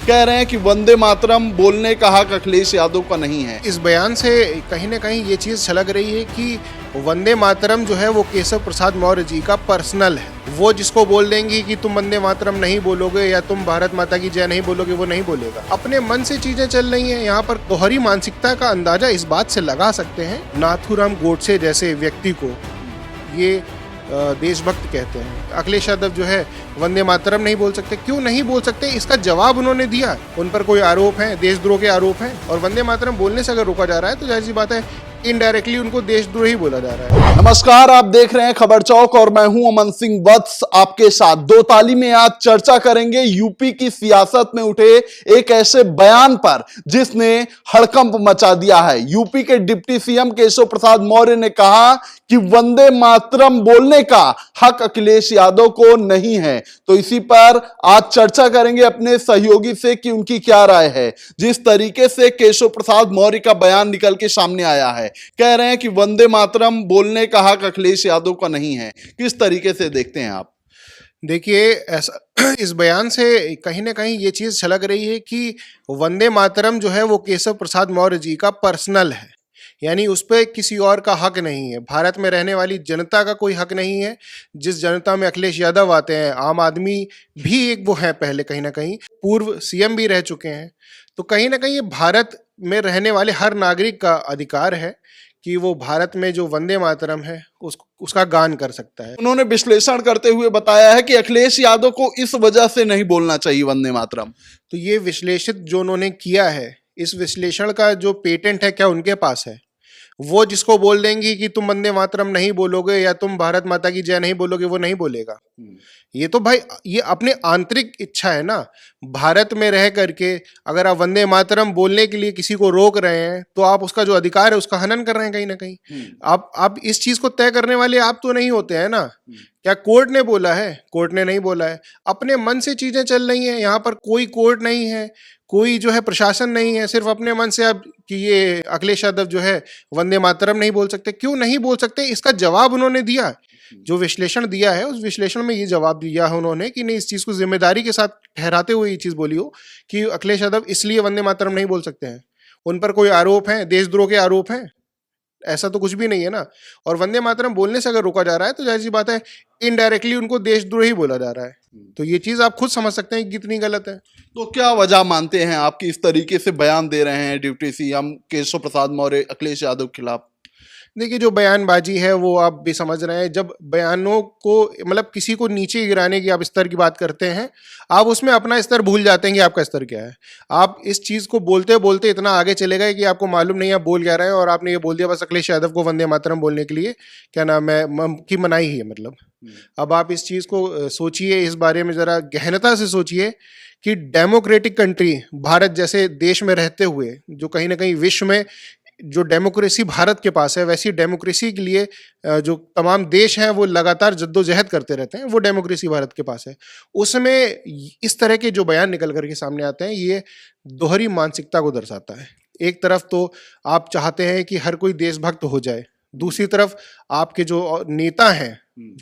कह रहे हैं कि वंदे मातरम बोलने का हक अखिलेश यादव का नहीं है। इस बयान से कहीं ना कहीं ये चीज़ झलक रही है कि वंदे मातरम जो है वो केशव प्रसाद मौर्य जी का पर्सनल है। वो जिसको बोल देंगी कि तुम वंदे मातरम नहीं बोलोगे या तुम भारत माता की जय नहीं बोलोगे, वो नहीं बोलेगा। अपने मन से चीजें चल रही हैं। यहाँ पर दोहरी मानसिकता का अंदाजा इस बात से लगा सकते हैं, नाथूराम गोडसे जैसे व्यक्ति को ये देशभक्त कहते हैं। अखिलेश यादव जो है वंदे मातरम नहीं बोल सकते। क्यों नहीं बोल सकते, इसका जवाब उन्होंने दिया। उन पर कोई आरोप है, देशद्रोह के आरोप हैं, और वंदे मातरम बोलने से अगर रोका जा रहा है तो जाहिर सी बात है इनडायरेक्टली उनको देशद्रोही बोला जा रहा है। नमस्कार, आप देख रहे हैं खबर चौक और मैं हूं अमन सिंह वत्स आपके साथ। दो ताली में आज चर्चा करेंगे यूपी की सियासत में उठे एक ऐसे बयान पर जिसने हड़कंप मचा दिया है। यूपी के डिप्टी सीएम केशव प्रसाद मौर्य ने कहा कि वंदे मातरम बोलने का हक अखिलेश यादव को नहीं है। तो इसी पर आज चर्चा करेंगे अपने सहयोगी से कि उनकी क्या राय है। जिस तरीके से केशव प्रसाद मौर्य का बयान निकल के सामने आया है, कह रहे हैं कि वंदे मातरम बोलने का हक अखिलेश यादव का नहीं है, किस तरीके से देखते हैं आप? देखिए, ऐसा इस बयान से कहीं ना कहीं ये चीज़ झलक रही है कि वंदे मातरम जो है वो केशव प्रसाद मौर्य जी का पर्सनल है, यानी उस पर किसी और का हक नहीं है। भारत में रहने वाली जनता का कोई हक नहीं है। जिस जनता में अखिलेश यादव आते हैं, आम आदमी भी एक वो है, पहले कहीं ना कहीं पूर्व सीएम भी रह चुके हैं। तो कहीं ना कहीं ये भारत में रहने वाले हर नागरिक का अधिकार है कि वो भारत में जो वंदे मातरम है उसका गान कर सकता है। उन्होंने विश्लेषण करते हुए बताया है कि अखिलेश यादव को इस वजह से नहीं बोलना चाहिए वंदे मातरम। तो ये विश्लेषित जो उन्होंने किया है, इस विश्लेषण का जो पेटेंट है क्या उनके पास है? वो जिसको बोल देंगी कि तुम वंदे मातरम नहीं बोलोगे या तुम भारत माता की जय नहीं बोलोगे, वो नहीं बोलेगा। ये तो भाई ये अपने आंतरिक इच्छा है ना। भारत में रह करके अगर आप वंदे मातरम बोलने के लिए किसी को रोक रहे हैं तो आप उसका जो अधिकार है उसका हनन कर रहे हैं कहीं ना कहीं। आप इस चीज को तय करने वाले आप तो नहीं होते हैं ना। क्या कोर्ट ने बोला है? कोर्ट ने नहीं बोला है। अपने मन से चीजें चल रही हैं। यहाँ पर कोई कोर्ट नहीं है, कोई जो है प्रशासन नहीं है। सिर्फ अपने मन से आप कि ये अखिलेश यादव जो है वंदे मातरम नहीं बोल सकते। क्यों नहीं बोल सकते, इसका जवाब उन्होंने दिया। जो विश्लेषण दिया है उस विश्लेषण में ये जवाब दिया है उन्होंने कि नहीं, इस चीज को जिम्मेदारी के साथ ठहराते हुए ये चीज बोली हो कि अखिलेश यादव इसलिए वंदे मातरम नहीं बोल सकते हैं। उन पर कोई आरोप है, देशद्रोह के आरोप हैं, ऐसा तो कुछ भी नहीं है ना। और वंदे मातरम बोलने से अगर रोका जा रहा है तो जाहिर सी बात है इनडायरेक्टली उनको देशद्रोही बोला जा रहा है। तो ये चीज आप खुद समझ सकते हैं कि कितनी गलत है। तो क्या वजह मानते हैं आप कि इस तरीके से बयान दे रहे हैं डिप्टी सीएम केशव प्रसाद मौर्य अखिलेश यादव के खिलाफ? देखिए, जो बयानबाजी है वो आप भी समझ रहे हैं। जब बयानों को मतलब किसी को नीचे गिराने की आप स्तर की बात करते हैं, आप उसमें अपना स्तर भूल जाते हैं कि आपका स्तर क्या है। आप इस चीज़ को बोलते बोलते इतना आगे चले गए कि आपको मालूम नहीं आप बोल क्या रहे हैं, और आपने ये बोल दिया बस अखिलेश यादव को वंदे मातरम बोलने के लिए क्या नाम है की मनाही ही है। मतलब अब आप इस चीज़ को सोचिए, इस बारे में ज़रा गहनता से सोचिए कि डेमोक्रेटिक कंट्री भारत जैसे देश में रहते हुए, जो कहीं ना कहीं विश्व में जो डेमोक्रेसी भारत के पास है, वैसी डेमोक्रेसी के लिए जो तमाम देश हैं वो लगातार जद्दोजहद करते रहते हैं, वो डेमोक्रेसी भारत के पास है। उसमें इस तरह के जो बयान निकल करके सामने आते हैं, ये दोहरी मानसिकता को दर्शाता है। एक तरफ तो आप चाहते हैं कि हर कोई देशभक्त हो जाए, दूसरी तरफ आपके जो नेता हैं,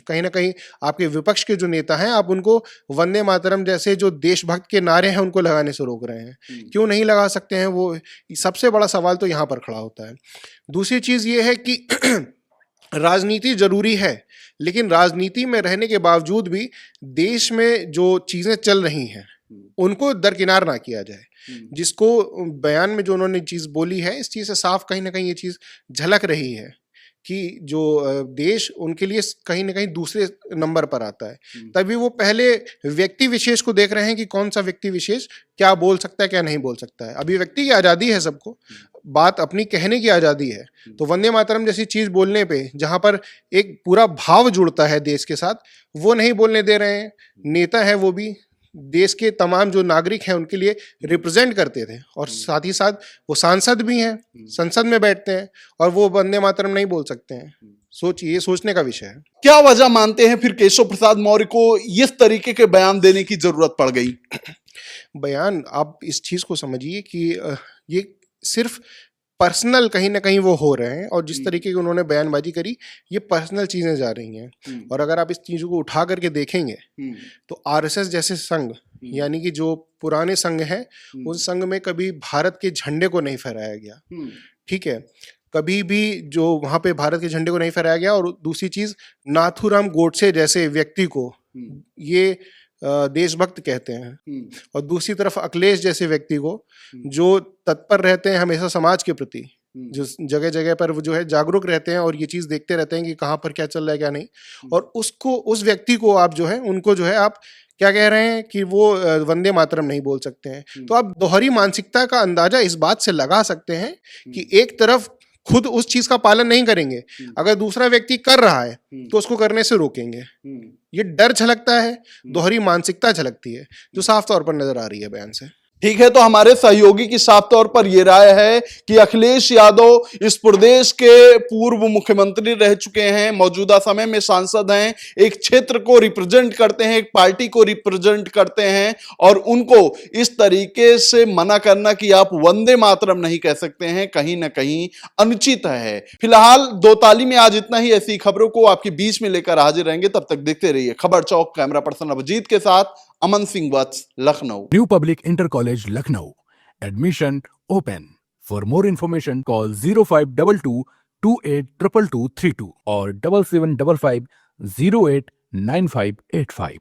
कहीं ना कहीं आपके विपक्ष के जो नेता हैं, आप उनको वंदे मातरम जैसे जो देशभक्त के नारे हैं उनको लगाने से रोक रहे हैं। क्यों नहीं लगा सकते हैं? वो सबसे बड़ा सवाल तो यहाँ पर खड़ा होता है। दूसरी चीज ये है कि राजनीति जरूरी है, लेकिन राजनीति में रहने के बावजूद भी देश में जो चीजें चल रही हैं उनको दरकिनार ना किया जाए। जिसको बयान में जो उन्होंने चीज बोली है, इस चीज से साफ कहीं ना कहीं ये चीज झलक रही है कि जो देश उनके लिए कहीं ना कहीं दूसरे नंबर पर आता है। तभी वो पहले व्यक्ति विशेष को देख रहे हैं कि कौन सा व्यक्ति विशेष क्या बोल सकता है, क्या नहीं बोल सकता है। अभिव्यक्ति की आज़ादी है सबको, बात अपनी कहने की आज़ादी है। तो वंदे मातरम जैसी चीज़ बोलने पे जहाँ पर एक पूरा भाव जुड़ता है देश के साथ, वो नहीं बोलने दे रहे हैं। नेता है वो भी देश के तमाम जो नागरिक हैं उनके लिए रिप्रेजेंट करते थे, और साथ ही साथ वो सांसद भी हैं, संसद में बैठते हैं, और वो वंदे मातरम नहीं बोल सकते हैं। सोचिए, ये सोचने का विषय है। क्या वजह मानते हैं फिर केशव प्रसाद मौर्य को इस तरीके के बयान देने की जरूरत पड़ गई? बयान, आप इस चीज को समझिए कि ये सिर्फ पर्सनल कहीं ना कहीं वो हो रहे हैं, और जिस तरीके की उन्होंने बयानबाजी करी, ये पर्सनल चीजें जा रही हैं। और अगर आप इस चीजों को उठा करके देखेंगे तो आरएसएस जैसे संघ यानी कि जो पुराने संघ हैं उस संघ में कभी भारत के झंडे को नहीं फहराया गया। ठीक है, कभी भी जो वहां पे भारत के झंडे को नहीं फहराया गया। और दूसरी चीज, नाथूराम गोडसे जैसे व्यक्ति को ये देशभक्त कहते हैं। और दूसरी तरफ अखिलेश जैसे व्यक्ति को जो तत्पर रहते हैं हमेशा समाज के प्रति, जो जगह जगह पर वो जो है जागरूक रहते हैं और ये चीज देखते रहते हैं कि कहाँ पर क्या चल रहा है क्या नहीं। और उसको, उस व्यक्ति को आप जो है, उनको जो है आप क्या कह रहे हैं कि वो वंदे मातरम नहीं बोल सकते हैं। तो आप दोहरी मानसिकता का अंदाजा इस बात से लगा सकते हैं कि एक तरफ खुद उस चीज का पालन नहीं करेंगे, अगर दूसरा व्यक्ति कर रहा है तो उसको करने से रोकेंगे। ये डर झलकता है, दोहरी मानसिकता झलकती है, जो साफ तौर पर नजर आ रही है बयान से। ठीक है, तो हमारे सहयोगी की साफ तौर पर यह राय है कि अखिलेश यादव इस प्रदेश के पूर्व मुख्यमंत्री रह चुके हैं, मौजूदा समय में सांसद हैं, एक क्षेत्र को रिप्रेजेंट करते हैं, एक पार्टी को रिप्रेजेंट करते हैं, और उनको इस तरीके से मना करना कि आप वंदे मातरम नहीं कह सकते हैं, कहीं ना कहीं अनुचित है। फिलहाल दो ताली में आज इतना ही। ऐसी खबरों को आपके बीच में लेकर हाजिर रहेंगे, तब तक देखते रहिए खबर चौक। कैमरा पर्सन अभिजीत के साथ Aman Singh Vats, Lucknow. New public inter college Lucknow, admission open. For more information call 0522 282232 और 7755 089585।